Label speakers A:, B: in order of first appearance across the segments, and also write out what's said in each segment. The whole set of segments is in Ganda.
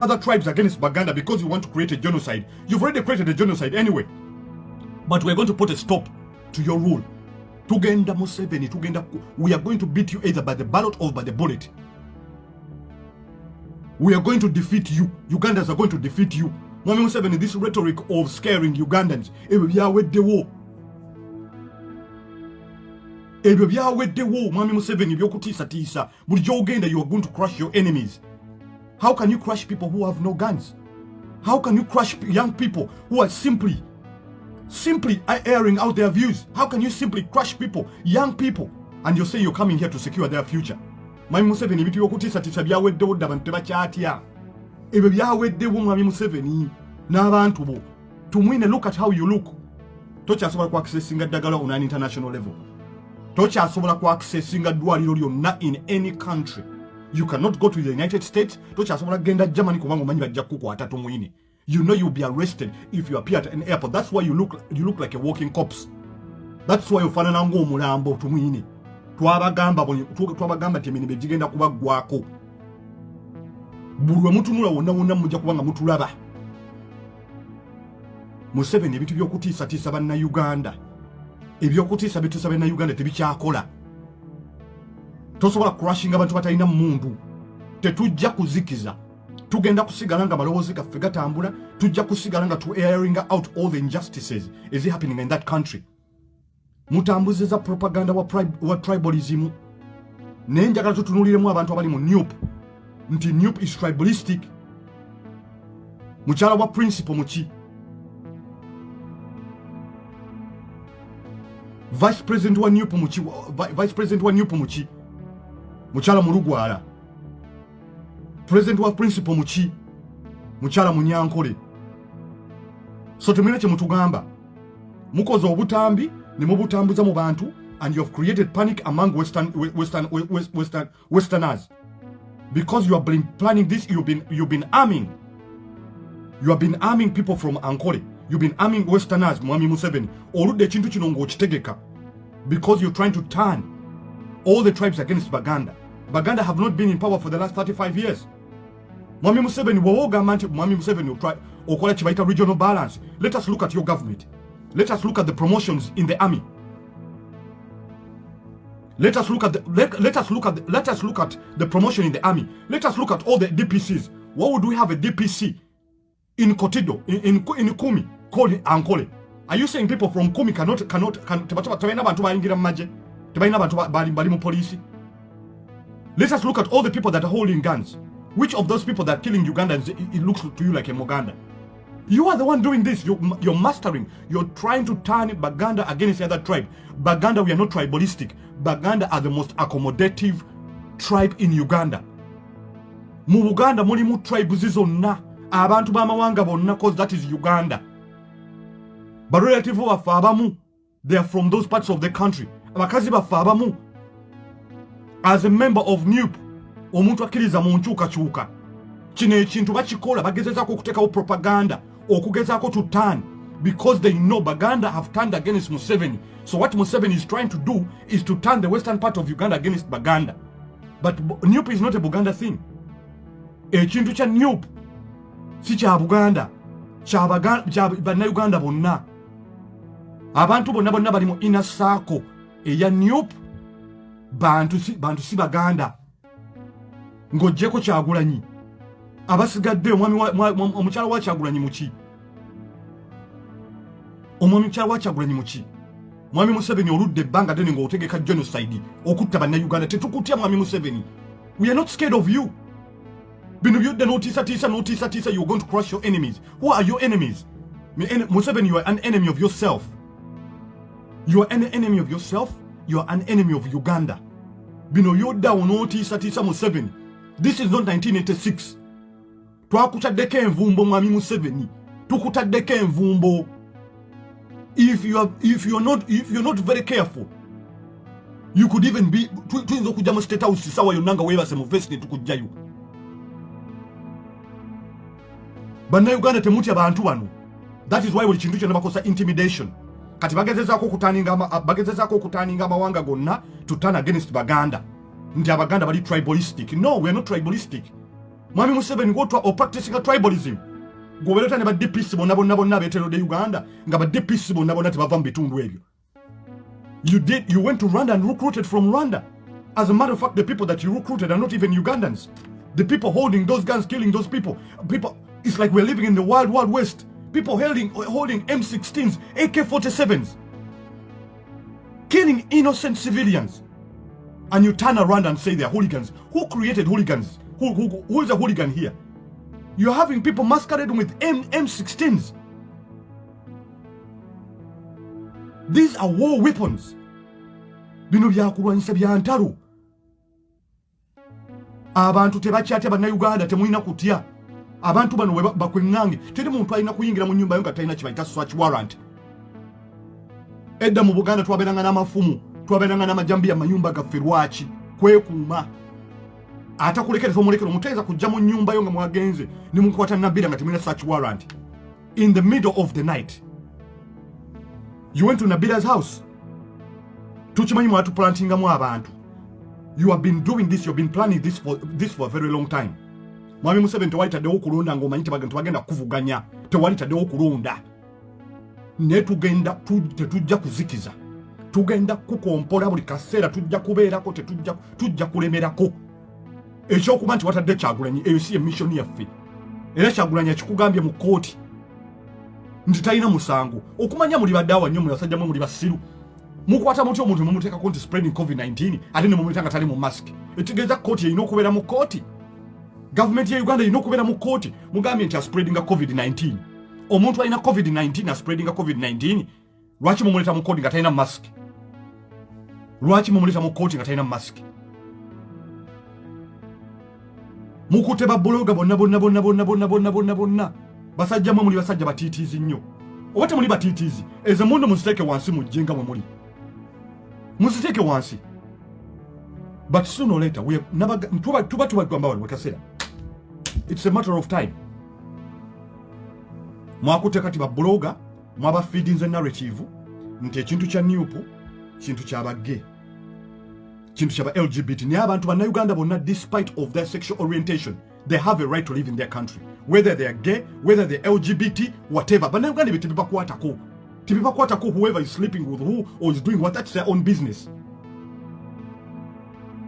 A: other tribes against Baganda because you want to create a genocide. You've already created a genocide anyway. But we're going to put a stop to your rule. Tugenda Museveni, Tugenda, we are going to beat you either by the ballot or by the bullet. We are going to defeat you. Ugandans are going to defeat you. Mwami Museveni, this rhetoric of scaring Ugandans, ebyo byaweddewo. Ebyo byaweddewo, Mwami Museveni, byokutiisa. Bulijjo ogenda, you are going to crush your enemies. How can you crush people who have no guns? How can you crush young people who are simply airing out their views? How can you simply crush people, young people, and you're saying you're coming here to secure their future? Mwami Museveni, ebintu byokutiisa byaweddewo dda abantu tebakyatya. Ebyo byaweddewo Mwami Museveni n'abantu bo. Tumwine, look at how you look. Tokyasobola ku accessinga ddagala on an international level. Tokyasobola ku accessinga ddwaliro lyonna in any country. You cannot go to the United States. Tokyasobola genda Germany kubanga omanyi bajja kukwata tumwine. You know you'll be arrested if you appear at an airport. That's why you look like a walking corpse. That's why ofaanana ng'omulambo tumwine. Twabagamba teminibe gigenda kubaggwako. Buli lwe mutunula wonna mujja kubanga mutulaba. Museveni, ebintu by'okutiisatiisa bannayuganda, ebyokutiisa bituusa bannayuganda tebikyakola. Tosobola crashing abantu batalina mundu. Tetujja kuzikiza. Tugenda kusigala nga malowoozi gaffe gatambula. Tujja kusigala nga to airing out all the injustices is happening in that country. Mutambuziza propaganda wa tribalism. Naye njagala tutunuliremu abantu abali mu NUP. Nti NUP is tribalistic. Mukyala wa principal muki. Vice President wa NUP muki. Vice President wa NUP muki. Mukyala Mulugwala. President wa principal muki. Mukyala Munyankole. So tumina kye mutugamba. Mukoze obutambi ne mubutambuza mu bantu, and you have created panic among Westerners. Because you have been planning this, you've been arming. You have been arming people from Ankole. You've been arming Westerners, Mwami Museveni. Oludde ekintu kino ng'okitegeka. Because you're trying to turn all the tribes against Baganda. Baganda have not been in power for the last 35 years. Mwami Museveni, wogamba nti Mwami Museveni okola kibayita regional balance. Let us look at your government. Let us look at the promotions in the army. Let us look at the promotion in the army. Let us look at all the DPCs. Why would we have a DPC in Kotido, in Kumi, called Ankole? Are you saying people from Kumi cannot tebaina bantu bayingira mu magye? Tebaina bantu bali mu police? Let us look at all the people that are holding guns. Which of those people that are killing Ugandans, it looks to you like a Muganda? You are the one doing this. You're mastering. You're trying to turn Baganda against the other tribe. Baganda, we are not tribalistic. Baganda are the most accommodative tribe in Uganda. Mu Uganda mulimu tribes zonna. Abantu b'amawanga bonna, cause that is Uganda. But relative baffe abamu, they are from those parts of the country. Abakazi baffe abamu. As a member of NUP, omuntu akkiriza mu nkyukakyuka. Kino ekintu bakikola bagezezaako okuteekawo propaganda, okugezaako to turn, because they know Baganda have turned against Museveni. So what Museveni is trying to do is to turn the western part of Uganda against Baganda. But NUP is not a Buganda thing. Ekintu kya NUP si kya Buganda, kya bannayuganda bonna. Abantu bonna bali mu inner circle eya NUP. Bantu si Baganda. Ng'oggyeko Kyagulanyi. Abasigadde omukyala wa Kyagulanyi muki? Omukyala wa Kyagulanyi muki? Mwami Museveni oludde ebbanga ddene ng'otegeka genocide okutta bannayuganda. Tetukutya Mwami Museveni. We are not scared of you. Bino byodde n'otiisatiisa, you're going to crush your enemies. Who are your enemies? Museveni, you are an enemy of yourself. You are an enemy of yourself. You are an enemy of Uganda. Bino yodda n'otiisatiisa Museveni. This is not 1986. Twakutaddeko envumbo Mwami Museveni. Tukutaddeko envumbo. If you're not very careful, you could even be tuyinza okujja mu state house sawa yonna nga weebase mu vest ne tukujjayo. Bannayuganda temutya bantu bano. That is why buli kintu kyonna bakosa intimidation. Kati bagezezaako okutaninga amawanga gonna to turn against Baganda. Nti Abaganda bali tribalistic. No, we are not tribalistic. Mwami Museveni or practicing a tribalism. Go wele tane ba DPC bonna betero de Uganda nga ba DPC bonna tebava mbitundu ebyo. You went to Rwanda and recruited from Rwanda. As a matter of fact, the people that you recruited are not even Ugandans. The people holding those guns, killing those people, it's like we're living in the wild west. People holding M16s, AK-47s, killing innocent civilians. And you turn around and say they're hooligans. Who created hooligans? Who is a hooligan here? You're having people masquerading with M16s. These are war weapons. Bino byakulwanyisa bya ntalo. Abantu tebakyate bana Uganda temulina kutya. Abantu bano bakwengange. Teri muntu alina kuyingira mu nyumba yo nga talina kibayita search warrant. Edda mu Buganda twaberanga n'amafumu, twaberanga n'amajambi ya manyumba gaffe lwaki kwekuuma. Atakulekere tomulekere omuteza kujja mu nyumba yo nga mwagenze ne mukwata nabira nga temulina search warrant. In the middle of the night. You went to Nabila's house. Tuchimanyi mwatu plantinga mu abantu. You have been doing this, you've been planning this for a very long time. Mwami Museveni tewalitaddewo okulonda ng'omanyi tebagenda kuvuganya. Tewalitaddewo okulonda. Ne tetujja kuzikiza. Tugenda kukompola buli kaseera tujja kubeerako tujja kulemerako. Ekyokuba nti watadde Kyagulanyi eyo si emission yaffe. Era Kyagulanyi akikugambye mu kooti. Nti talina musango. Okumanya muli baddawa nnyo musajja mwe muli basiru. Mukwata muti omuntu mumuteekako nti spreading COVID-19 ate ne mumuyitanga tali mu mask. Etegeeza kooti erina okubeera mu kooti. Government ya Uganda erina okubeera mu kooti. Mugambye nti spreading COVID-19. Omuntu alina COVID-19 na spreading COVID-19. Lwaki mumuleta mu kooti nga talina mask? Lwaki mumuleta mu kooti nga talina mask? Mukute babologa bonna. Basajja mwe muli basajja batiitiizi nnyo. Oba temuli batiitiizi. Ezo munno muziteeke wansi mujjenga mwe muli. Muziteeke wansi. But sooner or later, it's a matter of time. Mwakute kati babologa, mwaba feeding the narrative, nti ekintu kya Nuupu, kintu ky'abagge. Kintu ky'aba LGBT. Ni abantu ba Uganda bonna, despite of their sexual orientation, they have a right to live in their country. Whether they are gay, whether they are LGBT, whatever. But now Uganda tibipakwatako whoever is sleeping with who or is doing what, that's their own business.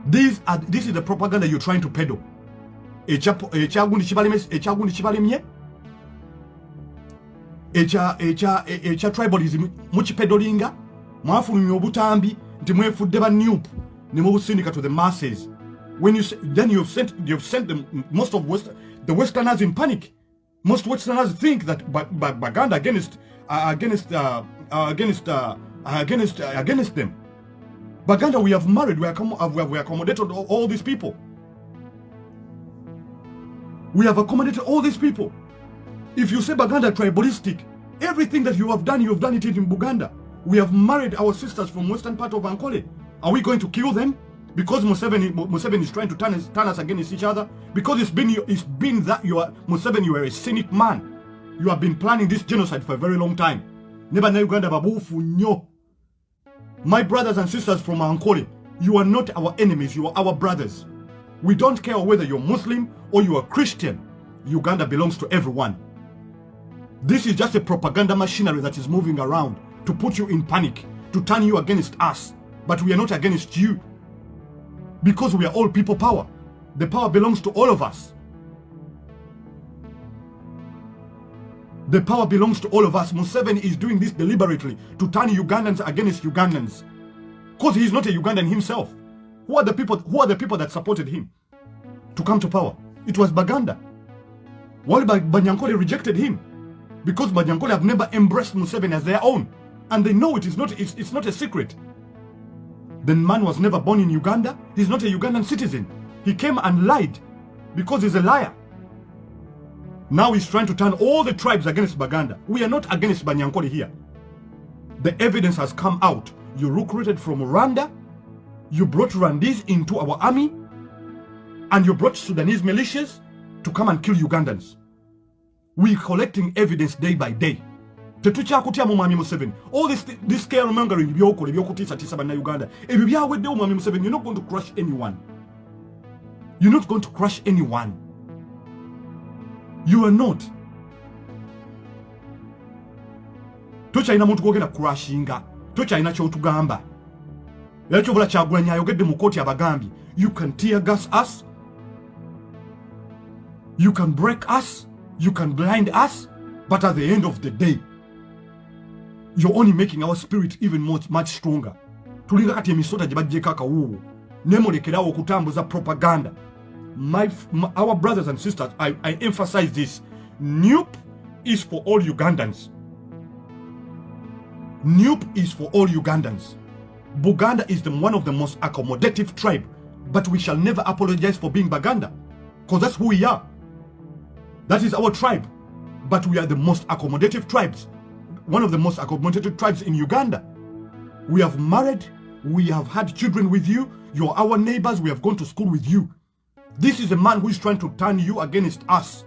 A: This is the propaganda you're trying to peddle. Ekyagundi kibalemye. Echa tribalism mukipedolinga. Mwafulumya obutambi nti mwefudde ba Nuupu ne mubusindika to the masses. When you then you've sent them most of the Westerners in panic. Most Westerners think that Baganda against them. Baganda, we have married, we accommodated all these people. We have accommodated all these people. If you say Baganda tribalistic, everything that you have done it in Buganda. We have married our sisters from western part of Ankole. Are we going to kill them? Because Museveni is trying to turn us against each other? Because it's been that Museveni, you are a cynic man. You have been planning this genocide for a very long time. Neba na Uganda babufu nyo. My brothers and sisters from Ankole, you are not our enemies, you are our brothers. We don't care whether you're Muslim or you are Christian. Uganda belongs to everyone. This is just a propaganda machinery that is moving around to put you in panic, to turn you against us. But we are not against you. Because we are all people power. The power belongs to all of us. The power belongs to all of us. Museveni is doing this deliberately to turn Ugandans against Ugandans. Because he is not a Ugandan himself. Who are the people that supported him to come to power? It was Baganda. While Banyankole rejected him. Because Banyankole have never embraced Museveni as their own. And they know it's not a secret. The man was never born in Uganda. He's not a Ugandan citizen. He came and lied because he's a liar. Now he's trying to turn all the tribes against Baganda. We are not against Banyankole here. The evidence has come out. You recruited from Rwanda. You brought Rwandese into our army. And you brought Sudanese militias to come and kill Ugandans. We're collecting evidence day by day. Tetukyakutya mu Mwami Museveni. All this scaremongering byokutiisa banna Uganda. Ebyo byaweddewo Mwami Museveni. You're not going to crush anyone. You're not going to crush anyone. You are not. Tokyalina muntu gwogenda kurashinga. Tokyalina kyotugamba. Era kyobula Kyagulanyi ayogedde mu kkooti abagambye. You can tear gas us. You can break us. You can blind us. But at the end of the day, you're only making our spirit even much stronger. Tulinga kati emisota gye baggyeko akawuuwo. Nemulekerawo okutambuza propaganda. Our brothers and sisters, I emphasize this. NUP is for all Ugandans. NUP is for all Ugandans. Buganda is one of the most accommodative tribe, but we shall never apologize for being Baganda, because that's who we are. That is our tribe, but we are the most accommodative tribes. One of the most accommodative tribes in Uganda. We have married, we have had children with you, you're our neighbors, we have gone to school with you. This is a man who is trying to turn you against us.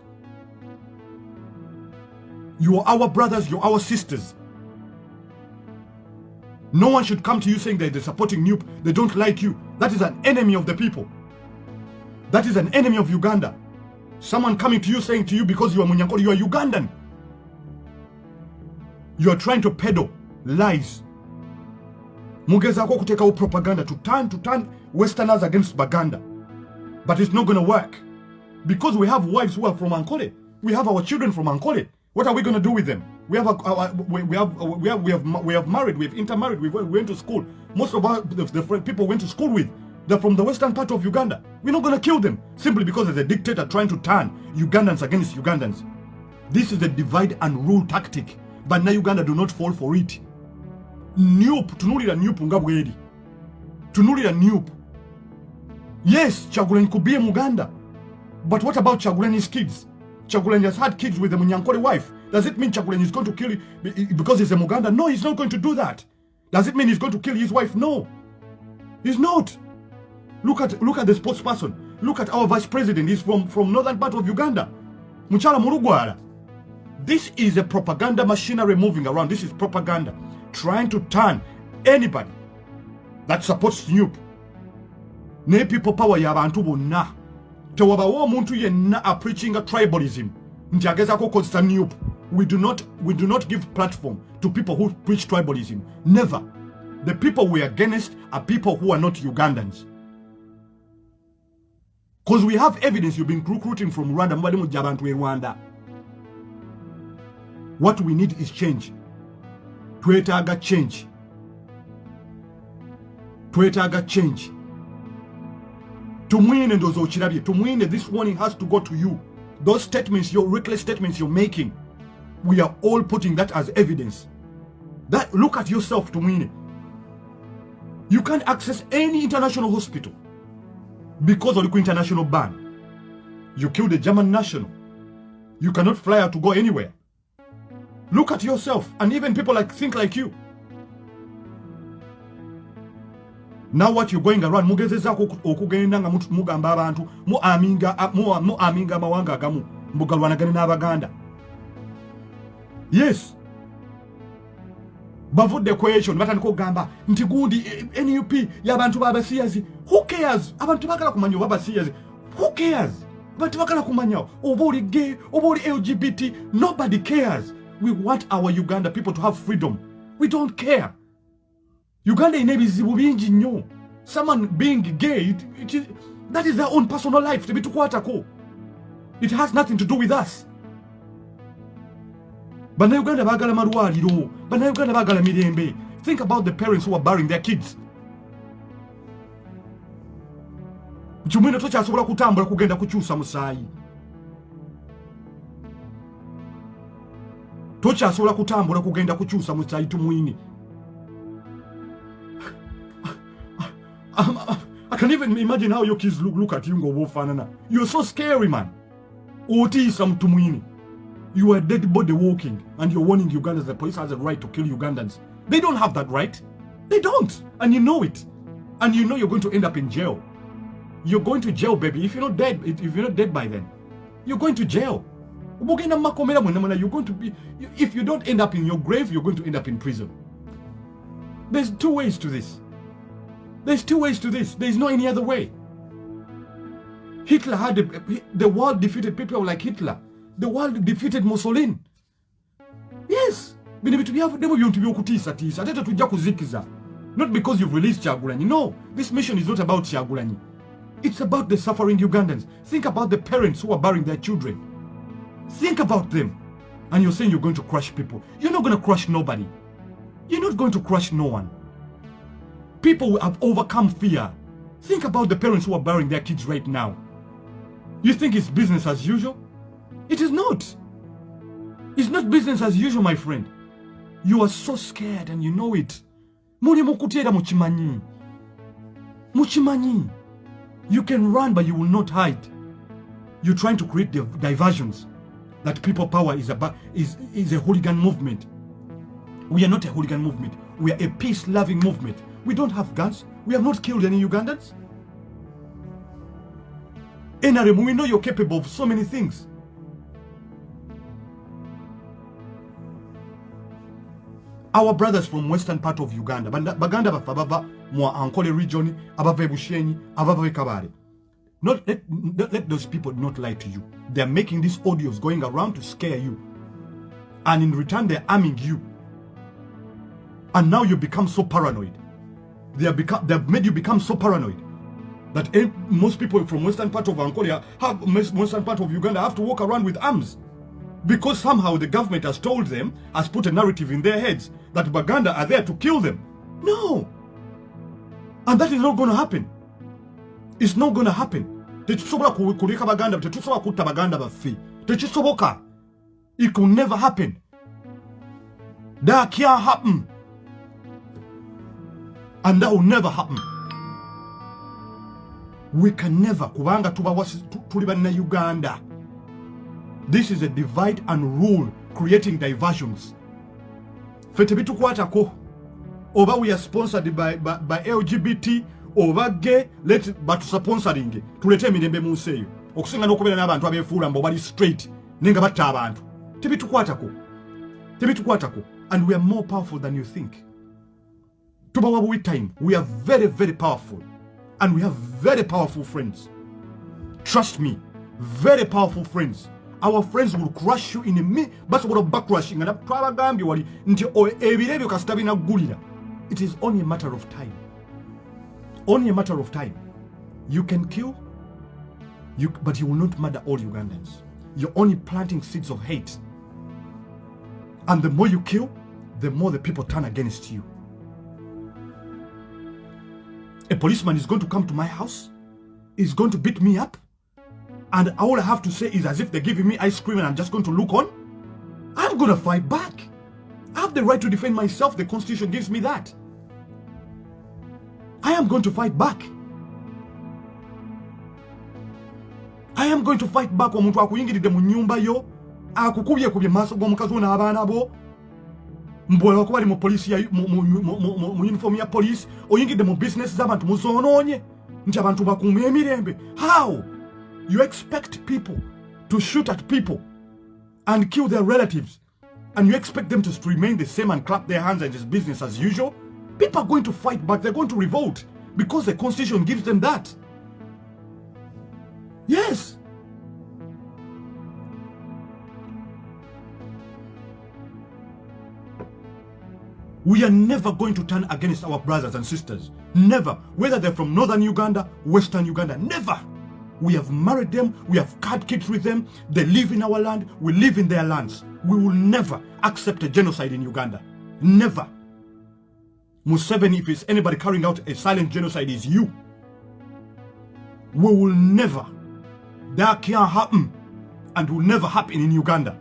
A: You are our brothers, you're our sisters. No one should come to you saying that they're supporting NUP, they don't like you. That is an enemy of the people. That is an enemy of Uganda. Someone coming to you saying to you because you are Munyankole, you are Ugandan. You are trying to peddle lies. Mugezako kuteka propaganda to turn Westerners against Baganda. But it's not going to work. Because we have wives who are from Ankole. We have our children from Ankole. What are we going to do with them? We have married, we have intermarried, we went to school. Most of the people went to school with, they're from the western part of Uganda. We're not going to kill them simply because there's a dictator trying to turn Ugandans against Ugandans. This is a divide and rule tactic. But now Uganda do not fall for it. Tunulira NUP nga bweri. Tunulira NUP. Yes, Kyagulanyi could be a Muganda. But what about Kyagulanyi's kids? Kyagulanyi has had kids with the Munyankole wife. Does it mean Kyagulanyi is going to kill because he's a Muganda? No, he's not going to do that. Does it mean he's going to kill his wife? No. He's not. Look at the spokesperson. Look at our vice president. He's from northern part of Uganda. Muchala Murugwara. This is a propaganda machinery moving around. This is propaganda. Trying to turn anybody that supports NUP. Ne people power y'abantu bonna. Tewabawo omuntu yenna a preaching a tribalism. Nti agezako kozesa NUP. We do not give platform to people who preach tribalism. Never. The people we are against are people who are not Ugandans. Because we have evidence you've been recruiting from Rwanda. Rwanda. What we need is change. Twetaaga change. Twetaaga change. Tumwine ndozo ochirabye. Tumwine, this warning has to go to you. Those statements, your reckless statements you're making, we are all putting that as evidence. That, look at yourself, Tumwine. You can't access any international hospital because of the international ban. You killed a German national. You cannot fly out to go anywhere. Look at yourself, and even people think like you. Now what you're going around, mugezezako okugenda nga mugamba abantu mu aminga mawanga agamu mbugalwanagane n'Abaganda. Yes. Bavudde question batandika okugamba nti gundi NUP y'abantu b'abasiyazi. Who cares? Abantu bagala kumanya b'abasiyazi. Who cares? Abantu bagala kumanya oba oli gay, oba oli LGBT. Nobody cares. We want our Uganda people to have freedom. We don't care. Uganda inebizibu bingi nnyo. Someone being gay, that is their own personal life. It has nothing to do with us. Bana Uganda bagala malwaliro. Bana Uganda bagala mirembe. Think about the parents who are burying their kids. Chumwine tokyasobola kutambula kugenda kukyusa musaayi. Tokyasobola kutambula kugenda kukyusa musaayi Tumwine. I can even imagine how your kids look at you and go, you're so scary, man. Tumwine. You are a dead body walking and you're warning Ugandans the police has a right to kill Ugandans. They don't have that right. They don't. And you know it. And you know you're going to end up in jail. You're going to jail, baby. If you're not dead by then, you're going to jail. You're going to be, if you don't end up in your grave, you're going to end up in prison. There's two ways to this. There's two ways to this. There's no any other way. Hitler had the world defeated people like Hitler. The world defeated Mussolini. Yes. Not because you've released Kyagulanyi. No, this mission is not about Kyagulanyi. It's about the suffering Ugandans. Think about the parents who are burying their children. Think about them. And you're saying you're going to crush people. You're not going to crush nobody. You're not going to crush no one. People will have overcome fear. Think about the parents who are burying their kids right now. You think it's business as usual? It is not. It's not business as usual, my friend. You are so scared and you know it. Muchimanyi. You can run, but you will not hide. You're trying to create diversions that people power is a hooligan movement. We are not a hooligan movement. We are a peace-loving movement. We don't have guns. We have not killed any Ugandans. NRM, we know you're capable of so many things. Our brothers from western part of Uganda, Baganda bafababa mwa Ankole region, abave Bushenyi, abave Kabale. Let those people not lie to you. They're making these audios going around to scare you. And in return, they're arming you. And now you become so paranoid. They've made you become so paranoid that most people from western part of Angola, western part of Uganda have to walk around with arms. Because somehow the government has told them, has put a narrative in their heads that Baganda are there to kill them. No. And that is not going to happen. It's not going to happen. It could never happen. That can't happen. And that will never happen. We can never. Uganda. This is a divide and rule, creating diversions. Oba we are sponsored by LGBT, oba gay, but sponsoring. Tulete mirembe munseyo. Okusinga n'okubeera n'abantu abeefuula mbo bali straight nenga batta abantu. Tebitukwatako. And we are more powerful than you think. Tubawabuwi time. We are very, very powerful. And we have very powerful friends. Trust me. Very powerful friends. Our friends will crush you in a minute. But what about backrushing? It is only a matter of time. Only a matter of time. You can kill, but you will not murder all Ugandans. You're only planting seeds of hate. And the more you kill, the more the people turn against you. A policeman is going to come to my house, is going to beat me up, and all I have to say is as if they're giving me ice cream and I'm just going to look on. I'm going to fight back. I have the right to defend myself. The Constitution gives me that. I am going to fight back. I am going to fight back. Omuntu akuyingiride mu nyumba yo, akukubye kubye maso g'omukazi wo n'abaana bo. Mbwela okuba ali mu police ya mu uniform ya police, oyingiride mu business z'abantu muzonoonye nti abantu bakuuma emirembe. How? You expect people to shoot at people and kill their relatives, and you expect them to remain the same and clap their hands and it's business as usual? People are going to fight back. They're going to revolt because the Constitution gives them that. Yes. We are never going to turn against our brothers and sisters. Never. Whether they're from northern Uganda, western Uganda. Never. We have married them. We have had kids with them. They live in our land. We live in their lands. We will never accept a genocide in Uganda. Never. Museveni, if it's anybody carrying out a silent genocide, is you. We will never. That can't happen. And will never happen in Uganda.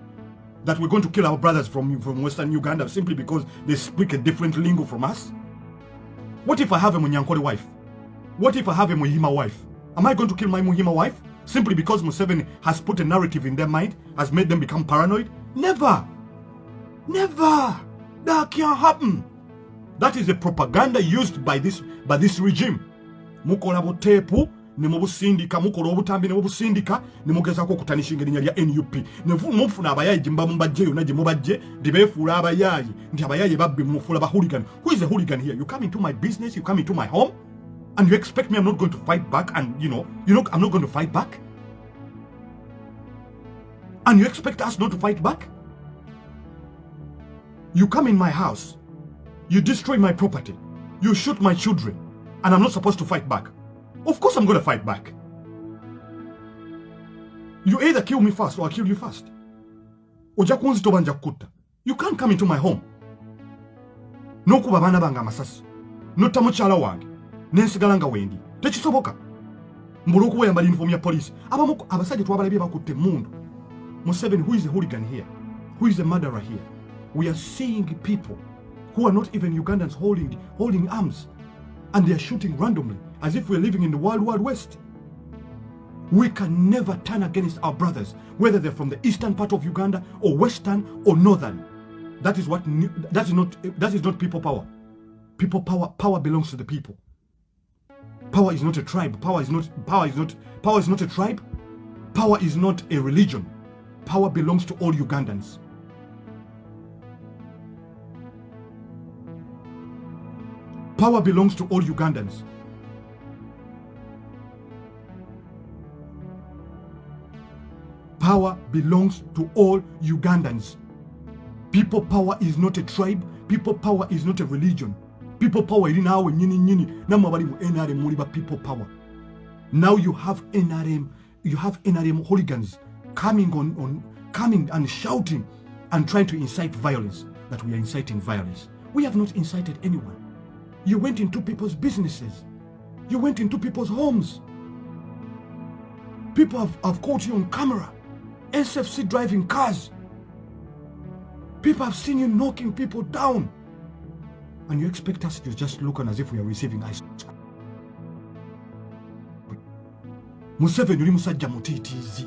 A: That we're going to kill our brothers from western Uganda simply because they speak a different lingo from us? What if I have a Munyankole wife? What if I have a Muhima wife? Am I going to kill my Muhima wife simply because Museveni has put a narrative in their mind, has made them become paranoid? Never. Never. That can't happen. That is a propaganda used by this regime. Mukola botepu ne mubusindika, mukola obutambi ne mubusindika ne mugezako okutanisha erinnya lya NUP. Ne mufuna abayayi jimba mubajje yonna gye mubajje ndibeefuula abayayi nti abayayi babbi mufula ba hooligan. Who is a hooligan here? You come into my business, you come into my home, and you expect me I'm not going to fight back, and I'm not going to fight back? And you expect us not to fight back? You come in my house, you destroy my property, you shoot my children, and I'm not supposed to fight back. Of course I'm going to fight back. You either kill me first or I kill you first. You can't come into my home. No kuba bana banga amasasi. No tamuchala wange. Nensigala nga wendi. Tekisoboka. Mbuluku we yambali uniform ya police. Abasajja twabalabye bakutte mundu. Museveni, who is a hooligan here? Who is a murderer here? We are seeing people who are not even Ugandans holding arms, and they are shooting randomly as if we are living in the Wild West. We can never turn against our brothers, whether they're from the eastern part of Uganda or western or northern. That is not people power. People power belongs to the people. Power is not a tribe. Power is not a tribe. Power is not a religion. Power belongs to all Ugandans. Power belongs to all Ugandans. Power belongs to all Ugandans. People power is not a tribe. People power is not a religion. People power is now NRM people power. Now you have NRM hooligans coming and shouting and trying to incite violence, that we are inciting violence. We have not incited anyone. You went into people's businesses. You went into people's homes. People have caught you on camera. SFC driving cars. People have seen you knocking people down. And you expect us to just look on as if we are receiving ice. Museveni uli musajja mutitizi.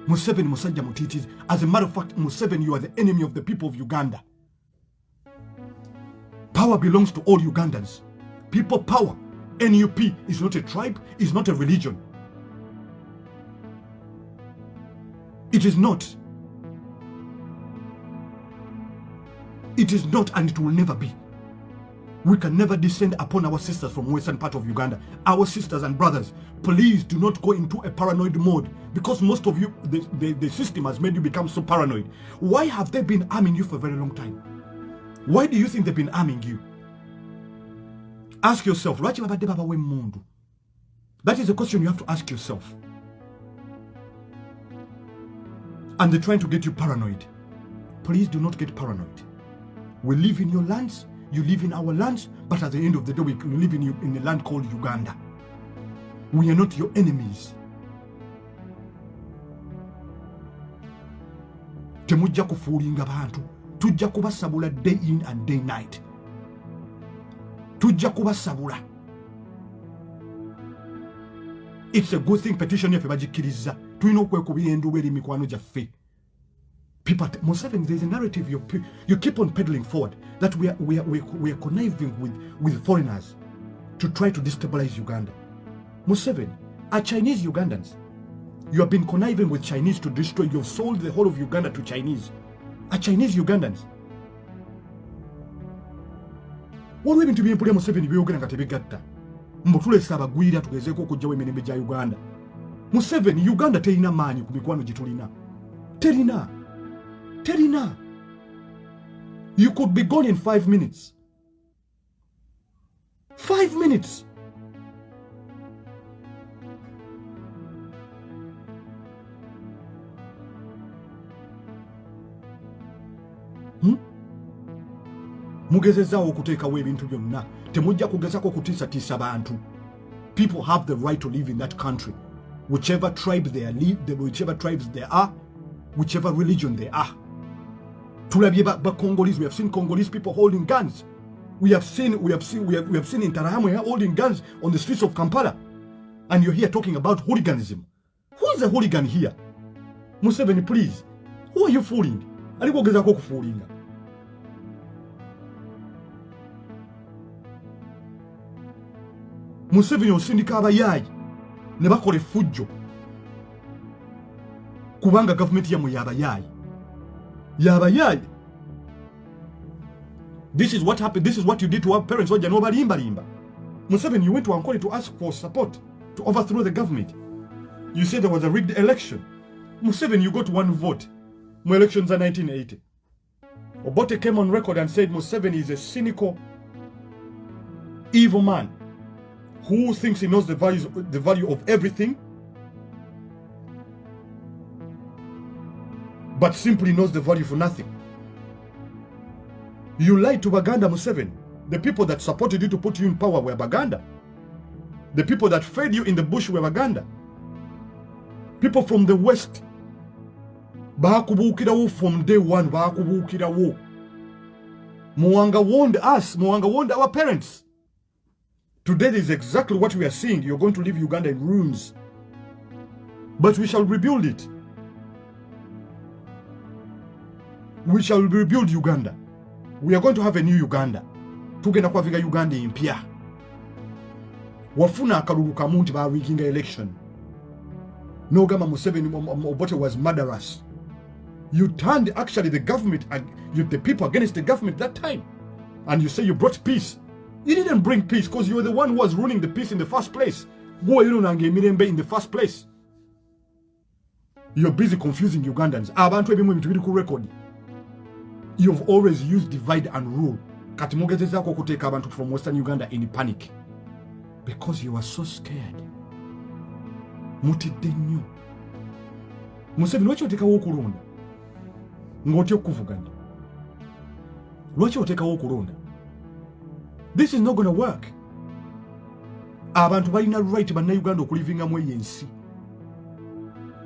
A: Museveni musajja mutitizi. As a matter of fact, Museveni, you are the enemy of the people of Uganda. Power belongs to all Ugandans. People power. NUP is not a tribe, is not a religion. It is not. It is not, and it will never be. We can never descend upon our sisters from western part of Uganda. Our sisters and brothers, please do not go into a paranoid mode, because most of you, the system has made you become so paranoid. Why have they been arming you for a very long time? Why do you think they've been arming you? Ask yourself. That is a question you have to ask yourself. And they're trying to get you paranoid. Please do not get paranoid. We live in your lands, you live in our lands, but at the end of the day, we live in a land called Uganda. We are not your enemies. Temujja kufuulinga bantu. Tujja kubasabula day in and day night. Tujja kubasabula. It's a good thing petition yaffe bagikiriza. Tulina okwekubira enduba eri mikwano gyaffe. People, Museveni, there's a narrative you keep on peddling forward that we are conniving with foreigners to try to destabilize Uganda. Museveni, are Chinese Ugandans? You have been conniving with Chinese to destroy. You've sold the whole of Uganda to Chinese. Are Chinese Ugandans? What we to be in Museveni byogera nga tebigatta. Mbutulesa abagwira tugezeeko okujjawo emirembe gya Uganda. Museveni, Uganda terina maanyi ku mikwano gye tulina. Terina. You could be gone in 5 minutes. 5 minutes. Mugezezaawo okuteekawo ebintu byonna. Temujja kugezako kutiisatiisa bantu. People have the right to live in that country. Whichever tribe they are, whichever tribes they are, whichever religion they are. Congolese, we have seen Congolese people holding guns. We have seen in Interahamwe holding guns on the streets of Kampala. And you're here talking about hooliganism. Who is a hooligan here? Museveni, please. Who are you fooling? Alikogezako kufuulinga. Museveni osindika abayaayi ne bakola effujjo kubanga government yamwe yabayaayi. This is what happened. This is what you did to our parents. Museveni, you went to Ankole to ask for support to overthrow the government. You said there was a rigged election. Museveni, you got 1 vote. mu elections of 1980. Obote came on record and said Museveni is a cynical, evil man who thinks he knows the value of everything, but simply knows the value for nothing. You lied to Baganda, Museveni. The people that supported you to put you in power were Baganda. The people that fed you in the bush were Baganda. People from the West. Bakubukirawo from day one. Bakubukirawo. Muwonge warned us. Muwonge warned our parents. Today is exactly what we are seeing. You're going to leave Uganda in ruins. But we shall rebuild it. We shall rebuild Uganda. We are going to have a new Uganda. Tugenda kwaviga Uganda impya. Wafuna akalulu kamu nti bawiginga election. No gama Museveni Obote was murderous. You turned actually the government, the people against the government that time. And you say you brought peace. You didn't bring peace because you were the one who was ruling the peace in the first place. Go Irunange Mirembe in the first place. You're busy confusing Ugandans. Abantu ebimu ebintu ku record. You've always used divide and rule. Kati mugezezako okuteka abantu from Western Uganda in panic. Because you are so scared. Mutidde nnyo. Museveni lwaki otekawo okulonda? Ng'otya okuvuganya. Lwaki otekawo okulonda? This is not going to work. Abantu balina right bannayuganda okulivingamu eyo ensi.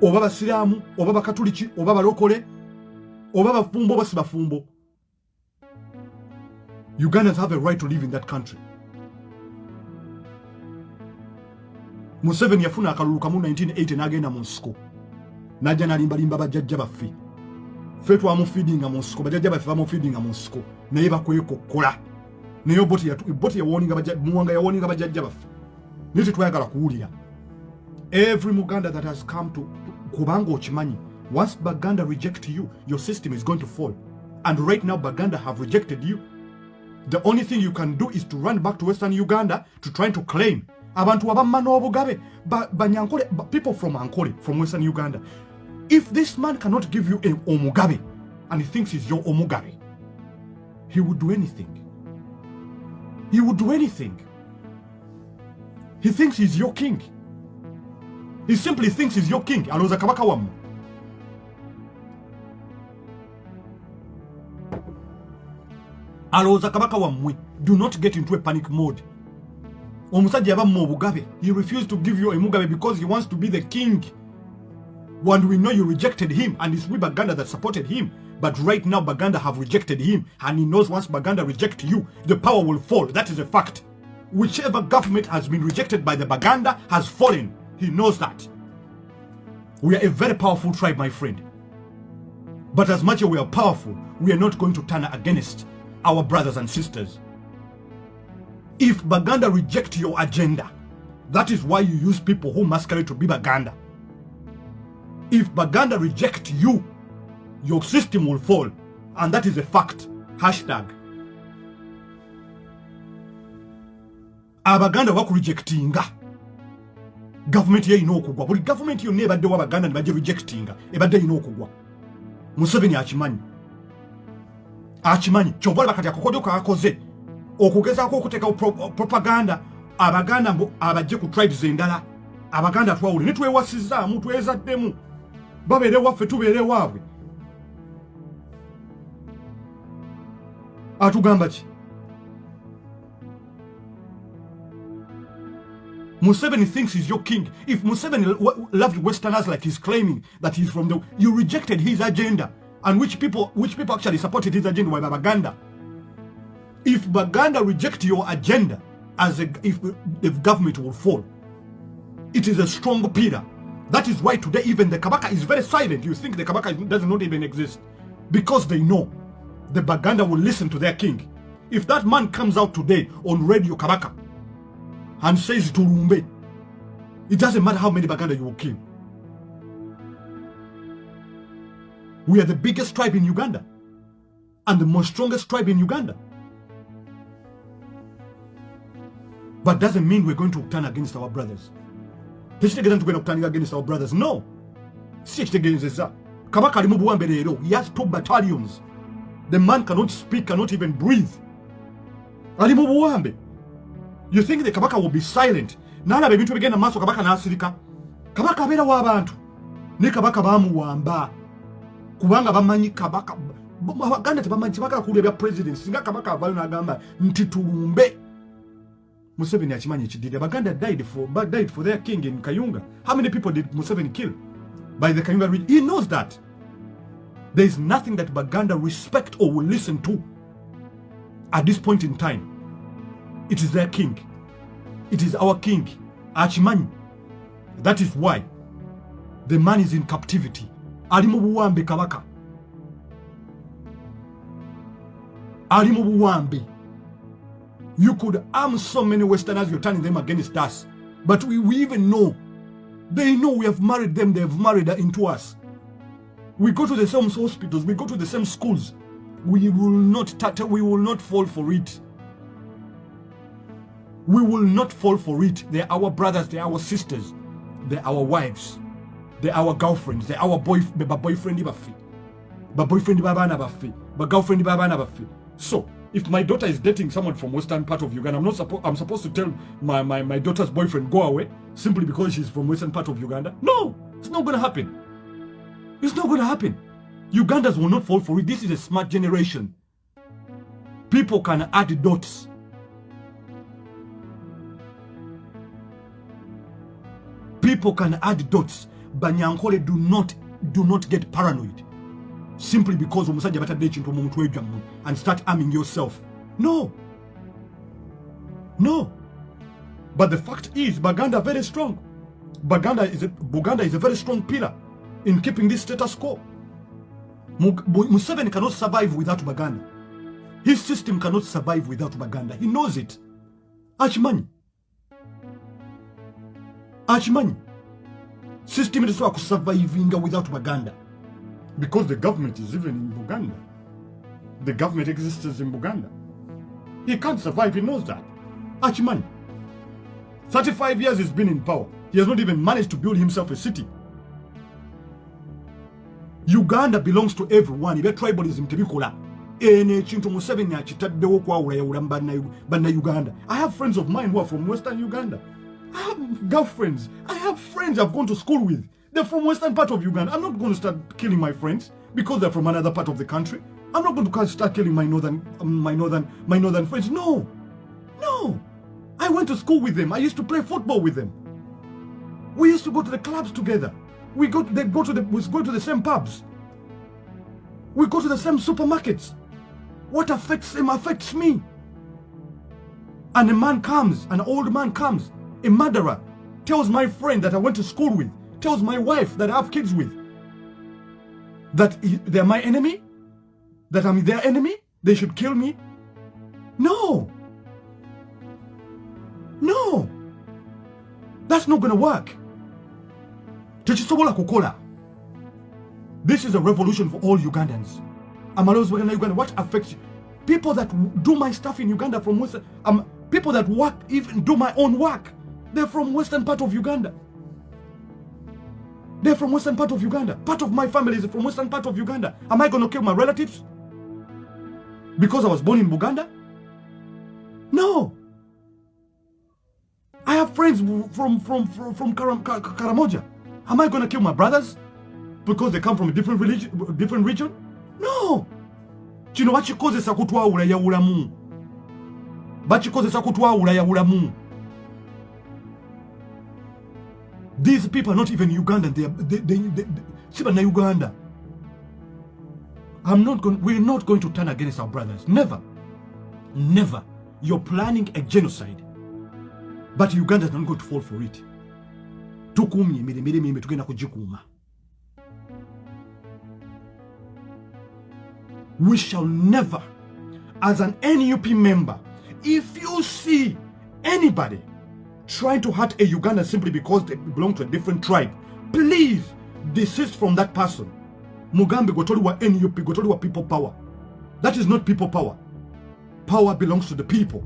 A: Oba basiraamu, oba bakatuliki, oba balokole, oba bafumbo, oba si bafumbo. Ugandans have a right to live in that country. Museveni yafuna akalulu kamu 1980 n'agenda mu nsiko. Najja nalimbalimba bajjajja baffe. Ffe twamufeedinga mu nsiko, bajjajja baffe bamufeedinga mu nsiko. Naye bakwekokkola. Naye Obote yawoninga Muwonge yawoninga bajjajja baffe. Naye tetwayagala kuwulira. Every Muganda that has come to kubanga okimanyi, once Baganda reject you, your system is going to fall. And right now Baganda have rejected you. The only thing you can do is to run back to Western Uganda to try to claim. Abantu abamma n'obugabe, Banyankole, people from Ankole, from Western Uganda. If this man cannot give you a Omugabe, and he thinks he's your Omugabe, he would do anything. He would do anything. He thinks he's your king. He simply thinks he's your king. Alooza kabaka wammwe. Alooza kabaka wammwe. Do not get into a panic mode. Omusajja yabamma obugabe. He refused to give you a Mugabe because he wants to be the king. When we know you rejected him, and it's we Baganda that supported him. But right now Baganda have rejected him, and he knows once Baganda reject you, the power will fall. That is a fact. Whichever government has been rejected by the Baganda has fallen. He knows that. We are a very powerful tribe, my friend. But as much as we are powerful, we are not going to turn against our brothers and sisters. If Baganda reject your agenda, that is why you use people who masquerade to be Baganda. If Baganda reject you, your system will fall. And that is a fact. Hashtag. Abaganda wakurejectinga. Government ye ino okugwa. Buli government yonna ebadde wa Baganda ne bajja rejectinga. Ebadde ino okugwa. Museveni akimanyi. Akimanyi. Kyova bakati akokodyo kakoze. Okugezaako okuteeka propaganda. Abaganda abajje ku tribes endala. Abaganda twawuli. Nitwewasizaamu twezaddemu. Babeere waffe tubeere waabwe. Atugamba ki? Museveni thinks he's your king. If Museveni loved Westerners like he's claiming that he's from the... You rejected his agenda. And which people actually supported his agenda by Baganda. If Baganda reject your agenda, if government will fall, it is a strong pillar. That is why today even the Kabaka is very silent. You think the Kabaka does not even exist. Because they know the Baganda will listen to their king. If that man comes out today on Radio Kabaka and says Tulumbe, it doesn't matter how many Baganda you will kill. We are the biggest tribe in Uganda and the most strongest tribe in Uganda. But doesn't mean we're going to turn against our brothers. Against our brothers. No. Kabaka ali mu buwambe leero. He has 2 battalions. The man cannot speak, cannot even breathe. Ali mu buwambe. You think the Kabaka will be silent? Nalaba ebintu bigenda maaso Kabaka n'asirika. Kabaka abeera w'abantu. Ne Kabaka bamuwamba. Kubanga bamanyi Kabaka. Abaganda tebamanyi Kabaka kulya bya president. Singa Kabaka avayo n'agamba nti tulumbe. Museveni akimanyi ekidde. Abaganda died for their king in Kayunga. How many people did Museveni kill by the Kayunga region? He knows that. There is nothing that Baganda respect or will listen to at this point in time. It is their king. It is our king. Achimani. That is why the man is in captivity. Ali mu buwambe Kabaka. Ali mu buwambe. You could arm so many Westerners, you're turning them against us. But we even know. They know we have married them, they have married into us. We go to the same hospitals, we go to the same schools. We will not fall for it. We will not fall for it. They're our brothers, they're our sisters, they're our wives, they're our girlfriends, they're our boyfriend bafi. But boyfriend babana bafi. But girlfriend babana bafi. So if my daughter is dating someone from western part of Uganda, I'm supposed to tell my daughter's boyfriend go away simply because she's from western part of Uganda? No, it's not gonna happen. It's not gonna happen. Ugandans will not fall for it. This is a smart generation. People can add dots. People can add dots. Banyankole do not get paranoid. Simply because omusajja batadde ekintu mu mutwe gwammwe and start arming yourself. No. No. But the fact is, Buganda very strong. Buganda is a very strong pillar in keeping this status quo. Museveni cannot survive without Buganda. His system cannot survive without Buganda. He knows it. Achimani. System is surviving without Buganda. Because the government is even in Buganda. The government exists in Buganda. He can't survive, he knows that. Achimani. 35 years he's been in power. He has not even managed to build himself a city. Uganda belongs to everyone. Ibe tribalism tebikola. Ene chintu Museveni achitaddewo kwawula yawula banna Uganda. I have friends of mine who are from Western Uganda. I have girlfriends. I have friends I've gone to school with. They're from Western part of Uganda. I'm not going to start killing my friends because they're from another part of the country. I'm not going to start killing my northern friends. No. I went to school with them. I used to play football with them. We used to go to the clubs together. We go to the same pubs. We go to the same supermarkets. What affects him affects me. And a man comes, an old man comes, a murderer, tells my friend that I went to school with, tells my wife that I have kids with, that they're my enemy, that I'm their enemy, they should kill me. No. That's not gonna work. This is a revolution for all Ugandans. Uganda. What affects you? People that do my stuff in Uganda from Western, people that work, even do my own work, they're from Western part of Uganda. They're from Western part of Uganda. Part of my family is from Western part of Uganda. Am I going to kill my relatives because I was born in Buganda? No. I have friends from Karamoja. Am I going to kill my brothers because they come from a different region? No. Kino bakikozesa kutwawula yawulamu. Bakikozesa kutwawula yawulamu. These people are not even Ugandan. They Uganda. We're not going to turn against our brothers. Never. You're planning a genocide. But Uganda is not going to fall for it. We shall never, as an NUP member, if you see anybody trying to hurt a Uganda simply because they belong to a different tribe, please desist from that person. Mugambe gotoliwa NUP, gotoliwa people power. That is not people power. Power belongs to the people.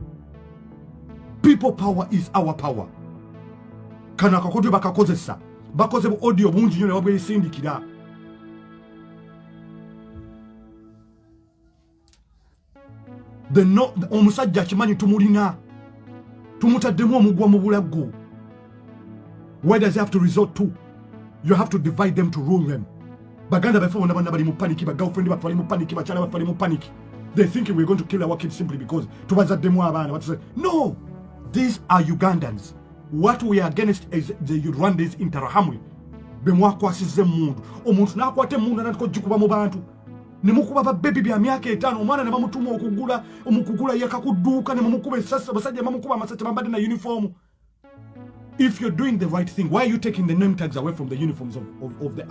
A: People power is our power. Kana kakodo bakakozesa. Bakoze audio bungi nyo ne wabwe sindikira. omusajja akimanyi tumulina tumutaddemu omugwa mu bulago. Where does he have to resort to? You have to divide them to rule them. Baganda baffe bonna bali mu paniki, bagirlfriend baffe bali mu paniki, bakyala baffe bali mu paniki. They thinking we're going to kill our kids simply because tubazaddemu abaana. No, these are Ugandans. What we are against is the Rwandese Interahamwe. Bemwakwasize mundu. Omuntu nakwate mundu natiko jikuba mu bantu. Nemukuba ba baby bya myaka 5 omwana ne bamutuma okugula yakakuduka ne mumukuba esasa basajja bamukuba amasate bambadde na uniform. If you're doing the right thing, why are you taking the name tags away from the uniforms of the